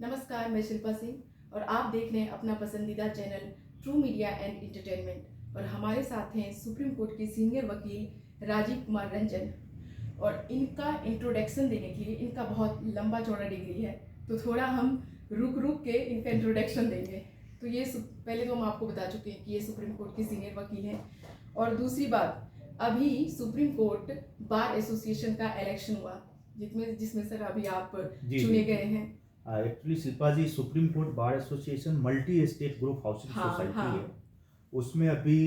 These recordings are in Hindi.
नमस्कार, मैं शिल्पा सिंह और आप देख रहे हैं अपना पसंदीदा channel true media and entertainment. और हमारे साथ हैं सुप्रीम कोर्ट के सीनियर वकील राजीव कुमार रंजन। और इनका इंट्रोडक्शन देने के लिए इनका बहुत लंबा चौड़ा डिग्री है, तो थोड़ा हम रुक रुक के इनका इंट्रोडक्शन देंगे। तो ये पहले तो हम आपको बता चुके हैं कि ये सुप्रीम कोर्ट के सीनियर वकील हैं। और दूसरी बात, अभी सुप्रीम कोर्ट बार एसोसिएशन का इलेक्शन हुआ, जिसमें सर अभी आप चुने गए हैं। Actually Shilpa ji, Supreme Court Bar Association multi state group housing society है। उसमें अभी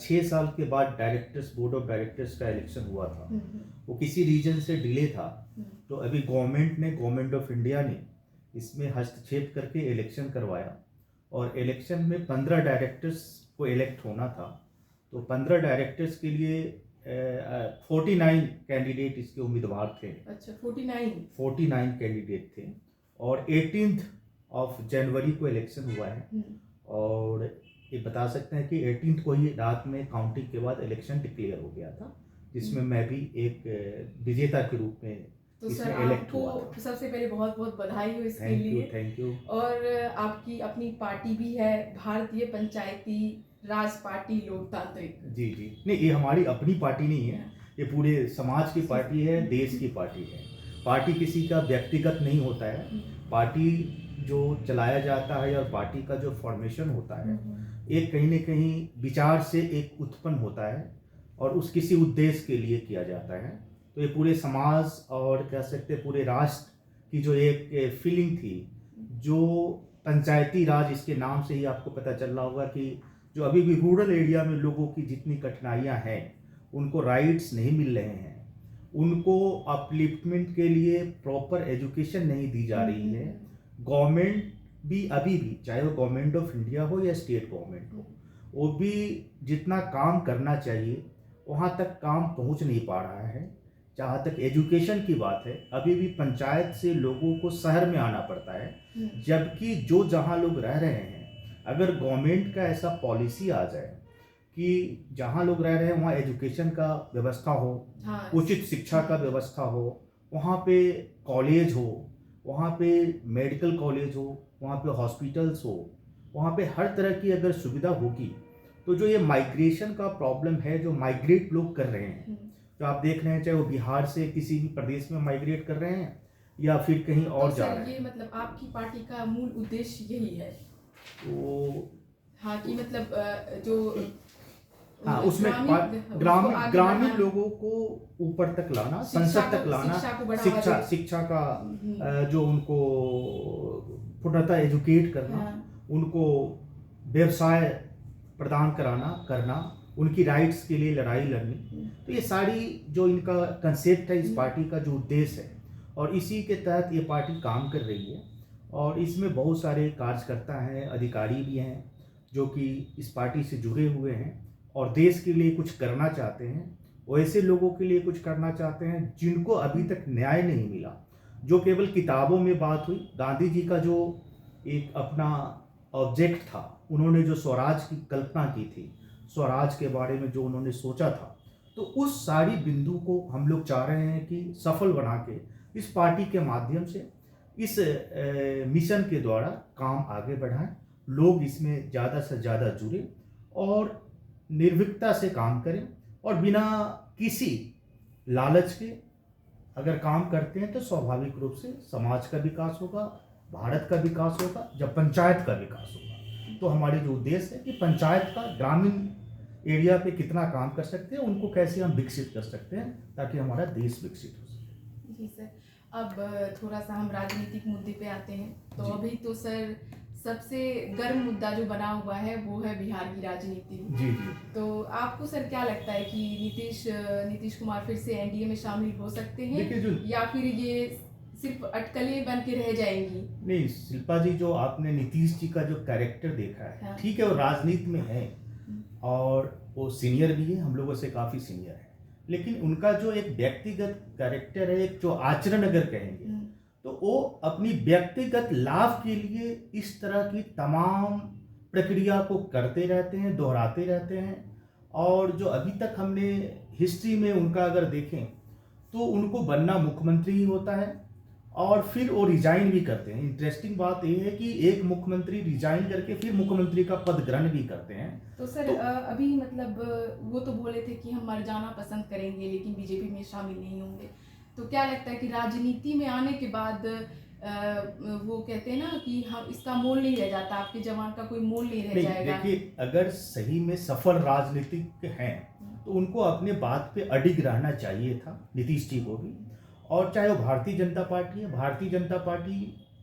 6 साल के बाद डायरेक्टर्स, बोर्ड ऑफ डायरेक्टर्स का इलेक्शन हुआ था। वो किसी रीजन से डिले था, तो अभी गवर्नमेंट ऑफ इंडिया ने इसमें हस्तक्षेप करके इलेक्शन करवाया। और इलेक्शन में 15 डायरेक्टर्स को इलेक्ट होना था। तो 15 डायरेक्टर्स के लिए 49 कैंडिडेट इसके उम्मीदवार थे। अच्छा, 49 कैंडिडेट थे। और 18 जनवरी को इलेक्शन हुआ है। और ये बता सकते हैं कि 18 को ही रात में काउंटिंग के बाद इलेक्शन डिक्लेयर हो गया था, जिसमें मैं भी एक विजेता के रूप में तो सर आपको सबसे पहले बहुत बहुत बधाई हो इसके लिए। Thank you. और आपकी अपनी पार्टी भी है, भारतीय पंचायती राज पार्टी लोकतांत्रिक। जी जी, नहीं, ये हमारी अपनी पार्टी नहीं है, ये पूरे समाज की पार्टी है, देश की पार्टी है। पार्टी किसी का व्यक्तिगत नहीं होता है। पार्टी जो चलाया जाता है और पार्टी का जो फॉर्मेशन होता है, एक कहीं न कहीं विचार से एक उत्पन्न होता है और उस किसी उद्देश्य के लिए किया जाता है। तो ये पूरे समाज और कह सकते हैं पूरे राष्ट्र की जो एक फीलिंग थी, जो पंचायती राज, इसके नाम से ही आपको पता चल रहा होगा कि जो अभी भी रूरल एरिया में लोगों की जितनी कठिनाइयाँ हैं, उनको राइट्स नहीं मिल रहे हैं, उनको अपलिफ्टमेंट के लिए प्रॉपर एजुकेशन नहीं दी जा रही है। गवर्नमेंट भी अभी भी, चाहे वो गवर्नमेंट ऑफ इंडिया हो या स्टेट गवर्नमेंट हो, वो भी जितना काम करना चाहिए वहाँ तक काम पहुँच नहीं पा रहा है। जहाँ तक एजुकेशन की बात है, अभी भी पंचायत से लोगों को शहर में आना पड़ता है, जबकि जो जहाँ लोग रह रहे हैं, अगर गवर्नमेंट का ऐसा पॉलिसी आ जाए कि जहाँ लोग रह रहे हैं वहाँ एजुकेशन का व्यवस्था हो, उचित शिक्षा का व्यवस्था हो, वहाँ पे कॉलेज हो, वहाँ पे मेडिकल कॉलेज हो, वहाँ पे हॉस्पिटल्स हो, वहाँ पे हर तरह की अगर सुविधा होगी, तो जो ये माइग्रेशन का प्रॉब्लम है, जो माइग्रेट लोग कर रहे हैं, जो आप देख रहे हैं, चाहे वो बिहार से किसी भी प्रदेश में माइग्रेट कर रहे हैं या फिर कहीं और जा रहे हैं। ये मतलब आपकी पार्टी का मूल उद्देश्य यही है। तो हाँ, कि मतलब जो उसमें ग्रामीण लोगों को ऊपर तक लाना, संसद तक लाना, शिक्षा का जो उनको पूर्णतः एजुकेट करना, उनको व्यवसाय प्रदान करना, उनकी राइट्स के लिए लड़ाई लड़नी। तो ये सारी जो इनका कंसेप्ट है, इस पार्टी का जो उद्देश्य है, और इसी के तहत ये पार्टी काम कर रही है। और इसमें बहुत सारे कार्यकर्ता हैं, अधिकारी भी हैं, जो कि इस पार्टी से जुड़े हुए हैं और देश के लिए कुछ करना चाहते हैं। वैसे लोगों के लिए कुछ करना चाहते हैं जिनको अभी तक न्याय नहीं मिला, जो केवल किताबों में बात हुई। गांधी जी का जो एक अपना ऑब्जेक्ट था, उन्होंने जो स्वराज की कल्पना की थी, स्वराज के बारे में जो उन्होंने सोचा था, तो उस सारी बिंदु को हम लोग चाह रहे हैं कि सफल बना के इस पार्टी के माध्यम से, इस मिशन के द्वारा काम आगे बढ़ाएं, लोग इसमें ज़्यादा से ज़्यादा जुड़े और निर्भीकता से काम करें, और बिना किसी लालच के अगर काम करते हैं तो स्वाभाविक रूप से समाज का विकास होगा, भारत का विकास होगा, जब पंचायत का विकास होगा। तो हमारी जो उद्देश्य है कि पंचायत का ग्रामीण एरिया पे कितना काम कर सकते हैं, उनको कैसे हम विकसित कर सकते हैं, ताकि हमारा देश विकसित हो सके। जी सर, अब थोड़ा सा हम राजनीतिक मुद्दे पे आते हैं। तो अभी तो सर सबसे गर्म मुद्दा जो बना हुआ है वो है बिहार की राजनीति। जी जी। तो आपको सर क्या लगता है कि नीतीश कुमार फिर से एनडीए में शामिल हो सकते हैं, या फिर ये सिर्फ अटकलें बन के रह जाएंगी? नहीं शिल्पा जी, जो आपने नीतीश जी का जो कैरेक्टर देखा है, ठीक है, वो राजनीति में है और वो सीनियर भी है, हम लोगों से काफ़ी सीनियर है, लेकिन उनका जो एक व्यक्तिगत कैरेक्टर है, एक जो आचरण अगर कहेंगे, तो वो अपनी व्यक्तिगत लाभ के लिए इस तरह की तमाम प्रक्रिया को करते रहते हैं, दोहराते रहते हैं। और जो अभी तक हमने हिस्ट्री में उनका अगर देखें, तो उनको बनना मुख्यमंत्री ही होता है और फिर वो रिजाइन भी करते हैं। इंटरेस्टिंग बात ये है कि एक मुख्यमंत्री रिजाइन करके फिर मुख्यमंत्री का पद ग्रहण भी करते हैं। तो सर अभी मतलब वो तो बोले थे कि हम मर जाना पसंद करेंगे लेकिन बीजेपी में शामिल नहीं होंगे। तो क्या लगता है कि राजनीति में आने के बाद वो कहते हैं ना कि हम इसका मोल नहीं रह जाता, आपके जवान का कोई मोल नहीं रह जाएगा। देखिए, अगर सही में सफल राजनीतिक हैं तो उनको अपने बात पे अडिग रहना चाहिए था, नीतीश जी को भी। और चाहे वो भारतीय जनता पार्टी है, भारतीय जनता पार्टी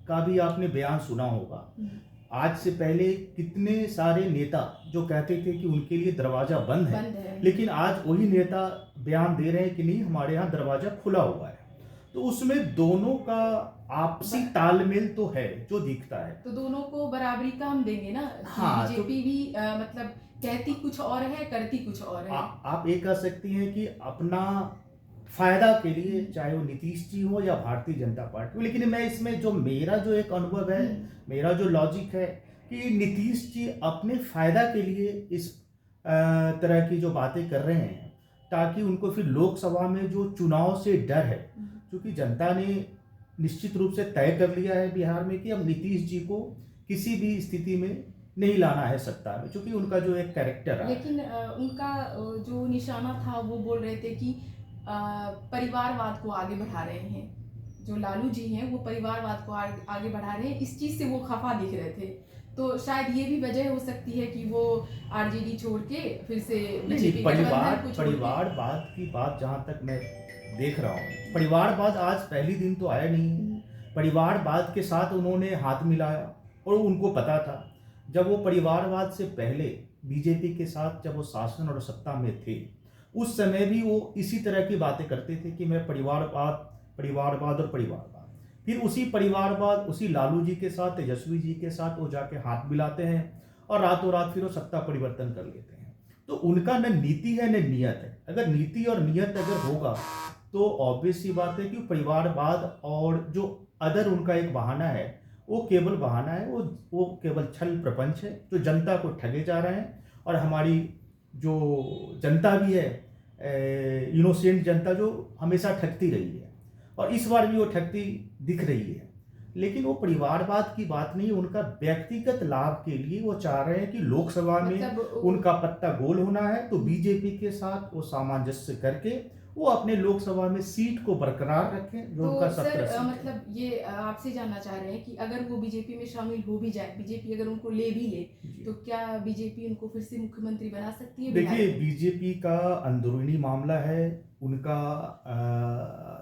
का भी आपने बयान सुना होगा। आज से पहले कितने सारे नेता जो कहते थे कि उनके लिए दरवाजा बंद है, लेकिन आज वही नेता बयान दे रहे हैं कि नहीं, हमारे यहाँ दरवाजा खुला हुआ है। तो उसमें दोनों का आपसी तालमेल तो है जो दिखता है। तो दोनों को बराबरी का हम देंगे ना। हाँ, बीजेपी भी मतलब कहती कुछ और है, करती कुछ और है। आप ये कह सकती हैं कि अपना फायदा के लिए, चाहे वो नीतीश जी हो या भारतीय जनता पार्टी हो। लेकिन मैं इसमें जो मेरा जो एक अनुभव है, मेरा जो लॉजिक है कि नीतीश जी अपने फायदा के लिए इस तरह की जो बातें कर रहे हैं, ताकि उनको फिर लोकसभा में जो चुनाव से डर है, क्योंकि जनता ने निश्चित रूप से तय कर लिया है बिहार में कि अब नीतीश जी को किसी भी स्थिति में नहीं लाना है सत्ता में, क्योंकि उनका जो एक कैरेक्टर है। लेकिन उनका जो निशाना था वो बोल रहे थे कि परिवारवाद को आगे बढ़ा रहे हैं। जो लालू जी हैं वो परिवारवाद को आगे बढ़ा रहे हैं, इस चीज़ से वो खफा दिख रहे थे। तो शायद ये भी वजह हो सकती है कि वो आरजेडी छोड़ के फिर से परिवारवाद की बात जहाँ तक मैं देख रहा हूँ, परिवारवाद आज पहली दिन तो आया नहीं है। परिवारवाद के साथ उन्होंने हाथ मिलाया और उनको पता था, जब वो परिवारवाद से पहले बीजेपी के साथ जब वो शासन और सत्ता में थे, उस समय भी वो इसी तरह की बातें करते थे कि मैं परिवारवाद और परिवारवाद। फिर उसी परिवारवाद, उसी लालू जी के साथ, तेजस्वी जी के साथ वो जाके हाथ मिलाते हैं और रातों रात फिर वो सत्ता परिवर्तन कर लेते हैं। तो उनका न नीति है न नियत है। अगर नीति और नियत अगर होगा तो ऑब्वियस सी बात है कि परिवारवाद और जो अदर उनका एक बहाना है, वो केवल बहाना है, वो केवल छल प्रपंच है, जो जनता को ठगे जा रहे हैं। और हमारी जो जनता भी है, इनोसेंट जनता, जो हमेशा ठगती रही है और इस बार भी वो ठगती दिख रही है। लेकिन वो परिवारवाद की बात नहीं, उनका व्यक्तिगत लाभ के लिए वो चाह रहे हैं कि लोकसभा में उनका पत्ता गोल होना है, तो बीजेपी के साथ वो सामंजस्य करके वो अपने लोकसभा में सीट को बरकरार रखें, जो उनका 17 सीट मतलब ये आपसे जानना चाह रहे हैं कि अगर वो बीजेपी में शामिल हो भी जाए, बीजेपी अगर उनको ले भी ले, तो क्या बीजेपी उनको फिर से मुख्यमंत्री बना सकती है? देखिए, बीजेपी का अंदरूनी मामला है, उनका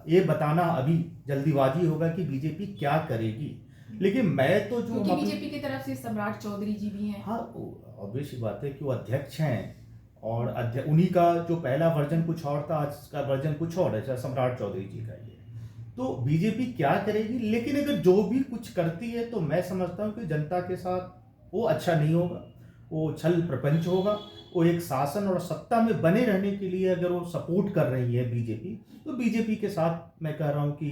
ये बताना अभी जल्दीबाजी होगा कि बीजेपी क्या करेगी। लेकिन मैं तो जो बीजेपी की तरफ से सम्राट चौधरी जी भी हैं। हाँ, ऑब्वियस बात है कि वो अध्यक्ष हैं और उन्हीं का जो पहला वर्जन कुछ और था, आज का वर्जन कुछ और है, सम्राट चौधरी जी का ये। तो बीजेपी क्या करेगी, लेकिन अगर जो भी कुछ करती है तो मैं समझता हूँ कि जनता के साथ वो अच्छा नहीं होगा, वो छल प्रपंच होगा। वो एक शासन और सत्ता में बने रहने के लिए अगर वो सपोर्ट कर रही है बीजेपी, तो बीजेपी के साथ मैं कह रहा हूँ कि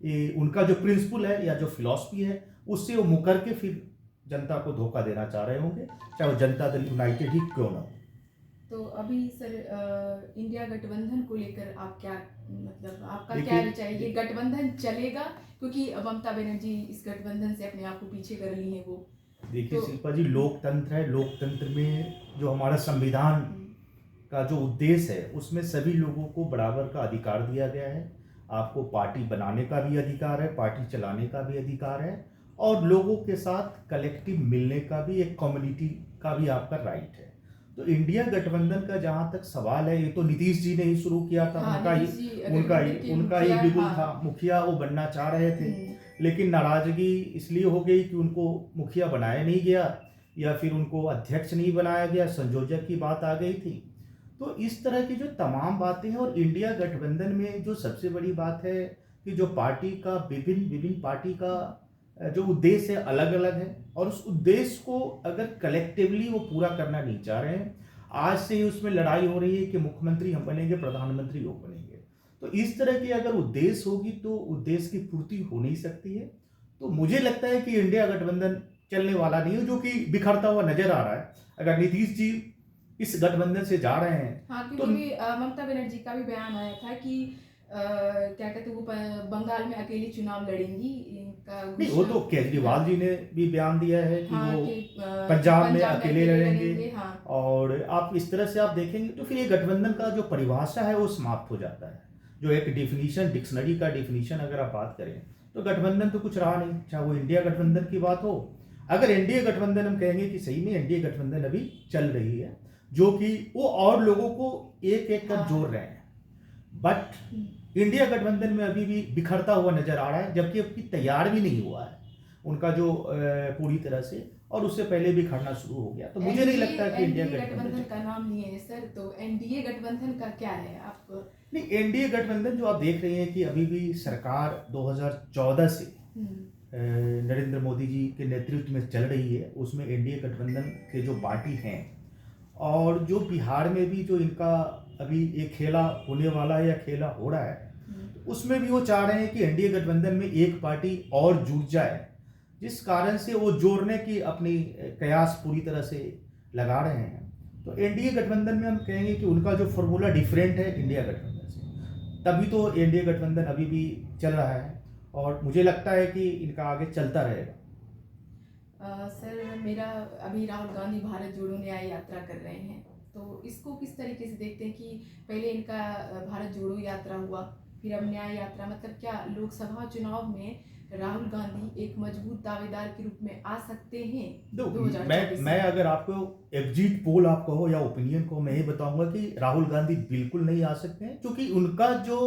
ये उनका जो प्रिंसिपल है या जो फिलॉसफी है, उससे वो मुकर के फिर जनता को धोखा देना चाह रहे होंगे, चाहे वो जनता दल यूनाइटेड ही क्यों ना हो। तो अभी सर इंडिया गठबंधन को लेकर आप क्या, मतलब आपका क्या विचार है? ये गठबंधन चलेगा? क्योंकि ममता बनर्जी इस गठबंधन से अपने आप को पीछे कर ली है वो। देखिए शिल्पा जी, लोकतंत्र है, लोकतंत्र में जो हमारा संविधान का जो उद्देश्य है, उसमें सभी लोगों को बराबर का अधिकार दिया गया है। आपको पार्टी बनाने का भी अधिकार है, पार्टी चलाने का भी अधिकार है, और लोगों के साथ कलेक्टिव मिलने का भी, एक कम्युनिटी का भी आपका राइट है। तो इंडिया गठबंधन का जहाँ तक सवाल है, ये तो नीतीश जी ने ही शुरू किया था। हाँ, उनका ही बिल्कुल था, मुखिया वो बनना चाह रहे थे, लेकिन नाराजगी इसलिए हो गई कि उनको मुखिया बनाया नहीं गया या फिर उनको अध्यक्ष नहीं बनाया गया, संयोजक की बात आ गई थी। तो इस तरह की जो तमाम बातें हैं, और इंडिया गठबंधन में जो सबसे बड़ी बात है कि जो पार्टी का विभिन्न पार्टी का जो उद्देश्य है अलग अलग है, और उस उद्देश्य को अगर कलेक्टिवली वो पूरा करना नहीं चाह रहे हैं, आज से ही उसमें लड़ाई हो रही है कि मुख्यमंत्री हम बनेंगे, प्रधानमंत्री वो बनेंगे। तो इस तरह की अगर उद्देश्य होगी तो उद्देश्य की पूर्ति हो नहीं सकती है। तो मुझे लगता है कि इंडिया गठबंधन चलने वाला नहीं है, जो कि बिखरता हुआ नजर आ रहा है। अगर नीतीश जी इस गठबंधन से जा रहे हैं, हाँ, क्योंकि ममता बनर्जी का भी बयान आया था कि क्या कहते हैं वो बंगाल में अकेली चुनाव लड़ेंगी, इनका नहीं, वो तो केजरीवाल जी ने भी बयान दिया है कि हाँ वो कि पंजाब में अकेले लड़ेंगे। हाँ। और आप इस तरह से आप देखेंगे तो फिर ये गठबंधन का जो परिभाषा है वो समाप्त हो जाता है। जो एक डिफिनीशन, डिक्शनरी का डिफिनीशन अगर आप बात करें तो गठबंधन तो कुछ रहा नहीं, चाहे वो इंडिया गठबंधन की बात हो। अगर एनडीए गठबंधन हम कहेंगे कि सही में एनडीए गठबंधन अभी चल रही है, जो कि वो और लोगों को एक एक कर जोड़ रहे हैं, बट इंडिया गठबंधन में अभी भी बिखरता हुआ नजर आ रहा है, जबकि अभी तैयार भी नहीं हुआ है उनका जो पूरी तरह से, और उससे पहले भी खड़ना शुरू हो गया। तो मुझे नहीं लगता कि इंडिया गठबंधन का नाम लिए है सर, तो एनडीए गठबंधन का क्या है आप? नहीं, एनडीए गठबंधन जो आप देख रहे हैं कि अभी भी सरकार 2014 से नरेंद्र मोदी जी के नेतृत्व में चल रही है, उसमें एनडीए गठबंधन के जो पार्टी हैं, और जो बिहार में भी जो इनका अभी एक खेला होने वाला है या खेला हो रहा है, उसमें भी वो चाह रहे हैं कि एनडीए गठबंधन में एक पार्टी और जुड़ जाए, जिस कारण से वो जोड़ने की अपनी कयास पूरी तरह से लगा रहे हैं। तो एनडीए गठबंधन में हम कहेंगे कि उनका जो फॉर्मूला डिफरेंट है इंडिया गठबंधन से, तभी तो एनडीए गठबंधन अभी भी चल रहा है, और मुझे लगता है कि इनका आगे चलता रहेगा। सर मेरा अभी राहुल गांधी भारत जोड़ो न्याय यात्रा कर रहे हैं, तो इसको किस तरीके से देखते हैं कि पहले इनका भारत जोड़ो यात्रा हुआ, फिर अब न्याय यात्रा, मतलब क्या लोकसभा चुनाव में राहुल गांधी एक मजबूत दावेदार के रूप में आ सकते हैं? मैं अगर आपको एग्जिट पोल आप कहो या ओपिनियन को, मैं ये बताऊंगा कि राहुल गांधी बिल्कुल नहीं आ सकते हैं, क्योंकि उनका जो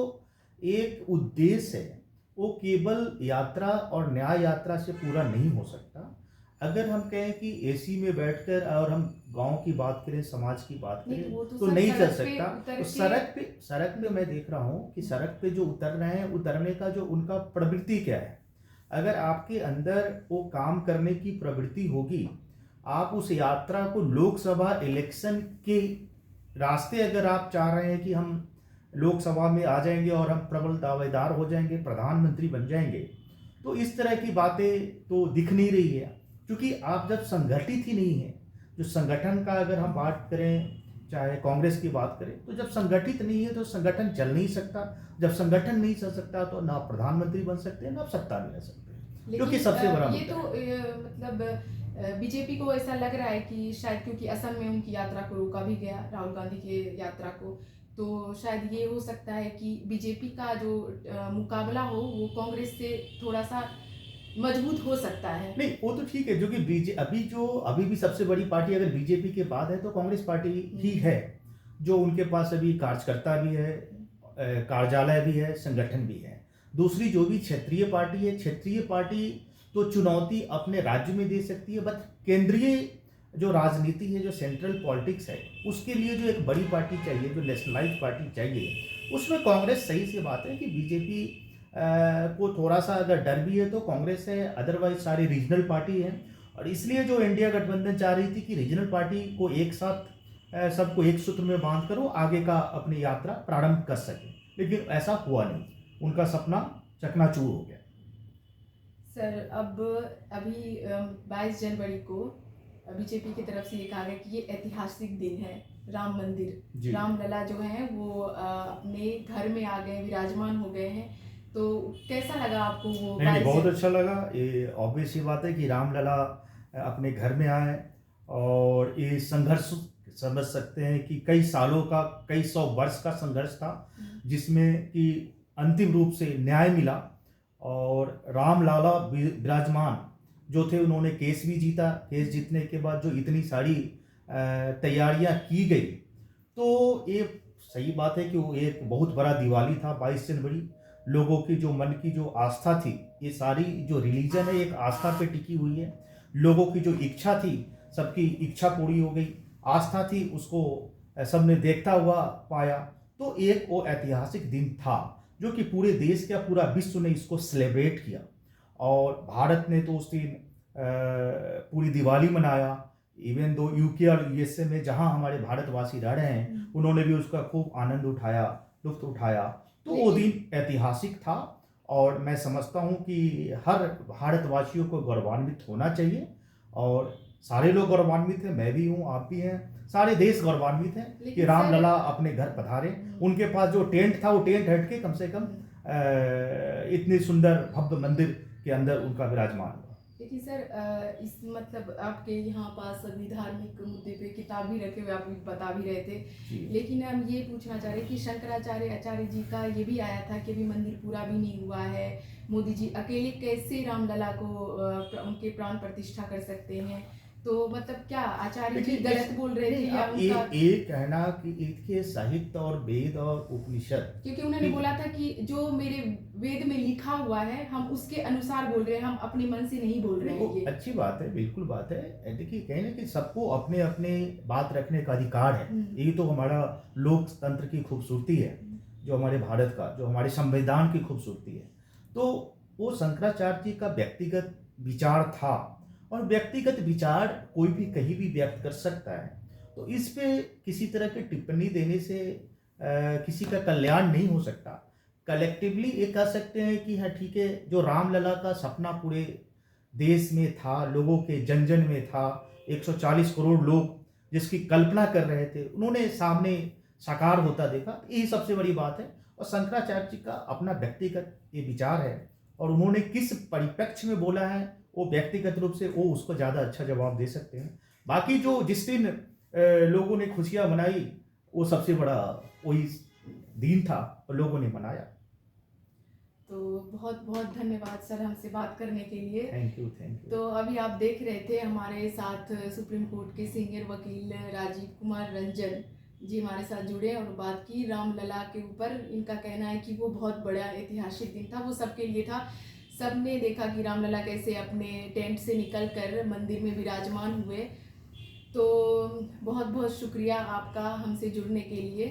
एक उद्देश्य है वो केवल यात्रा और न्याय यात्रा से पूरा नहीं हो सकता। अगर हम कहें कि एसी में बैठकर और हम गांव की बात करें, समाज की बात करें, तो नहीं चल सकता। तो सड़क पे मैं देख रहा हूं कि सड़क पे जो उतर रहे हैं, उतरने का जो उनका प्रवृत्ति क्या है। अगर आपके अंदर वो काम करने की प्रवृत्ति होगी, आप उस यात्रा को लोकसभा इलेक्शन के रास्ते अगर आप चाह रहे हैं कि हम लोकसभा में आ जाएंगे और हम प्रबल दावेदार हो जाएंगे, प्रधानमंत्री बन जाएंगे, तो इस तरह की बातें तो दिख नहीं रही है, क्योंकि आप जब संगठित ही नहीं है। जो संगठन का अगर हम बात करें, चाहे कांग्रेस की बात करें, तो जब संगठित नहीं है तो संगठन चल नहीं सकता। जब संगठन नहीं चल सकता तो ना प्रधानमंत्री बन सकते हैं, ना सत्ता में रह सकते हैं, क्योंकि सबसे बड़ा ये तो मतलब बीजेपी को ऐसा लग रहा है कि शायद क्योंकि असम में उनकी यात्रा को रोका भी गया, राहुल गांधी की यात्रा को, तो शायद ये हो सकता है कि बीजेपी का जो मुकाबला हो वो कांग्रेस से थोड़ा सा मजबूत हो सकता है। नहीं, वो तो ठीक है, जो कि अभी भी सबसे बड़ी पार्टी अगर बीजेपी के बाद है तो कांग्रेस पार्टी ही है, जो उनके पास अभी कार्यकर्ता भी है, कार्यालय भी है, संगठन भी है। दूसरी जो भी क्षेत्रीय पार्टी है, क्षेत्रीय पार्टी तो चुनौती अपने राज्य में दे सकती है, बट केंद्रीय जो राजनीति है, जो सेंट्रल पॉलिटिक्स है, उसके लिए जो एक बड़ी पार्टी चाहिए, जो नेशनलाइज पार्टी चाहिए, उसमें कांग्रेस सही सी बात है कि बीजेपी को थोड़ा सा अगर डर भी है तो कांग्रेस है, अदरवाइज सारी रीजनल पार्टी है। और इसलिए जो इंडिया गठबंधन चाह रही थी कि रीजनल पार्टी को एक साथ सबको एक सूत्र में बांध कर वो आगे का अपनी यात्रा प्रारंभ कर सके, लेकिन ऐसा हुआ नहीं, उनका सपना चकनाचूर हो गया। सर अब अभी 22 जनवरी को बीजेपी की तरफ से ये कहा गया कि ये ऐतिहासिक दिन है, राम मंदिर, रामलला जो है वो अपने घर में आ गए, विराजमान हो गए हैं, तो कैसा लगा आपको वो? नहीं, बहुत अच्छा लगा। ये ऑब्वियस ही बात है कि रामलला अपने घर में आए, और ये संघर्ष समझ सकते हैं कि कई सालों का, कई 100 वर्ष का संघर्ष था, जिसमें कि अंतिम रूप से न्याय मिला, और रामलला विराजमान जो थे उन्होंने केस भी जीता। केस जीतने के बाद जो इतनी सारी तैयारियां की गई, तो ये सही बात है कि वो एक बहुत बड़ा दिवाली था 22 जनवरी। लोगों की जो मन की जो आस्था थी, ये सारी जो रिलीजन है एक आस्था पे टिकी हुई है। लोगों की जो इच्छा थी, सबकी इच्छा पूरी हो गई, आस्था थी उसको सबने देखता हुआ पाया। तो एक वो ऐतिहासिक दिन था जो कि पूरे देश का, पूरा विश्व ने इसको सेलिब्रेट किया, और भारत ने तो उस दिन पूरी दिवाली मनाया। इवन दो यूके और यूएसए में जहां हमारे भारतवासी रह रहे हैं, उन्होंने भी उसका खूब आनंद उठाया, लुत्फ उठाया। तो वो दिन ऐतिहासिक था, और मैं समझता हूं कि हर भारतवासियों को गौरवान्वित होना चाहिए, और सारे लोग गौरवान्वित हैं, मैं भी हूँ, आप भी हैं, सारे देश गौरवान्वित हैं कि लेकिन रामलला अपने घर पधारे। उनके पास जो टेंट था वो टेंट हट के कम से कम इतने सुंदर भव्य मंदिर के अंदर उनका विराजमान हुआ। लेकिन सर इस मतलब आपके यहाँ पास सभी धार्मिक मुद्दे पे किताब भी रखे हुए आप बता भी रहे थे, जी। लेकिन हम ये पूछना चाह रहे कि शंकराचार्य आचार्य जी का ये भी आया था कि अभी मंदिर पूरा भी नहीं हुआ है, मोदी जी अकेले कैसे रामलला को उनके प्राण प्रतिष्ठा कर सकते हैं, तो मतलब क्या आचार्य जी गलत बोल रहे थे या उनका एक कहना कि इसके साहित्य और वेद और उपनिषद, क्योंकि उन्होंने बोला था कि जो मेरे वेद में लिखा हुआ है हम उसके अनुसार बोल रहे हैं, हम अपने मन से नहीं बोल रहे हैं। ये अच्छी बात है, बिल्कुल बात है। देखिए कहीं ना कि सबको अपने अपने बात रखने का अधिकार है, यही तो हमारा लोकतंत्र की खूबसूरती है, जो हमारे भारत का, जो हमारे संविधान की खूबसूरती है। तो वो शंकराचार्य जी का व्यक्तिगत विचार था और व्यक्तिगत विचार कोई भी कहीं भी व्यक्त कर सकता है, तो इस पे किसी तरह की टिप्पणी देने से किसी का कल्याण नहीं हो सकता। कलेक्टिवली ये कह सकते हैं कि हाँ ठीक है, जो रामलला का सपना पूरे देश में था, लोगों के जन जन में था, 140 करोड़ लोग जिसकी कल्पना कर रहे थे, उन्होंने सामने साकार होता देखा, यही सबसे बड़ी बात है। और शंकराचार्य जी का अपना व्यक्तिगत ये विचार है और उन्होंने किस परिप्रेक्ष्य में बोला है वो व्यक्तिगत रूप से वो उसको ज़्यादा अच्छा जवाब दे सकते हैं। बाकी जो जिस दिन लोगों ने खुशियाँ मनाई वो सबसे बड़ा वही दिन था और लोगों ने मनाया। तो बहुत बहुत धन्यवाद सर हमसे बात करने के लिए। Thank you, thank you. तो अभी आप देख रहे थे हमारे साथ सुप्रीम कोर्ट के सीनियर वकील राजीव कुमार रंजन जी हमारे साथ जुड़े और बात की रामलला के ऊपर। इनका कहना है कि वो बहुत बड़ा ऐतिहासिक दिन था, वो सबके लिए था। सबने देखा कि रामलला कैसे अपने टेंट से निकलकर मंदिर में विराजमान हुए। तो बहुत बहुत शुक्रिया आपका हमसे जुड़ने के लिए।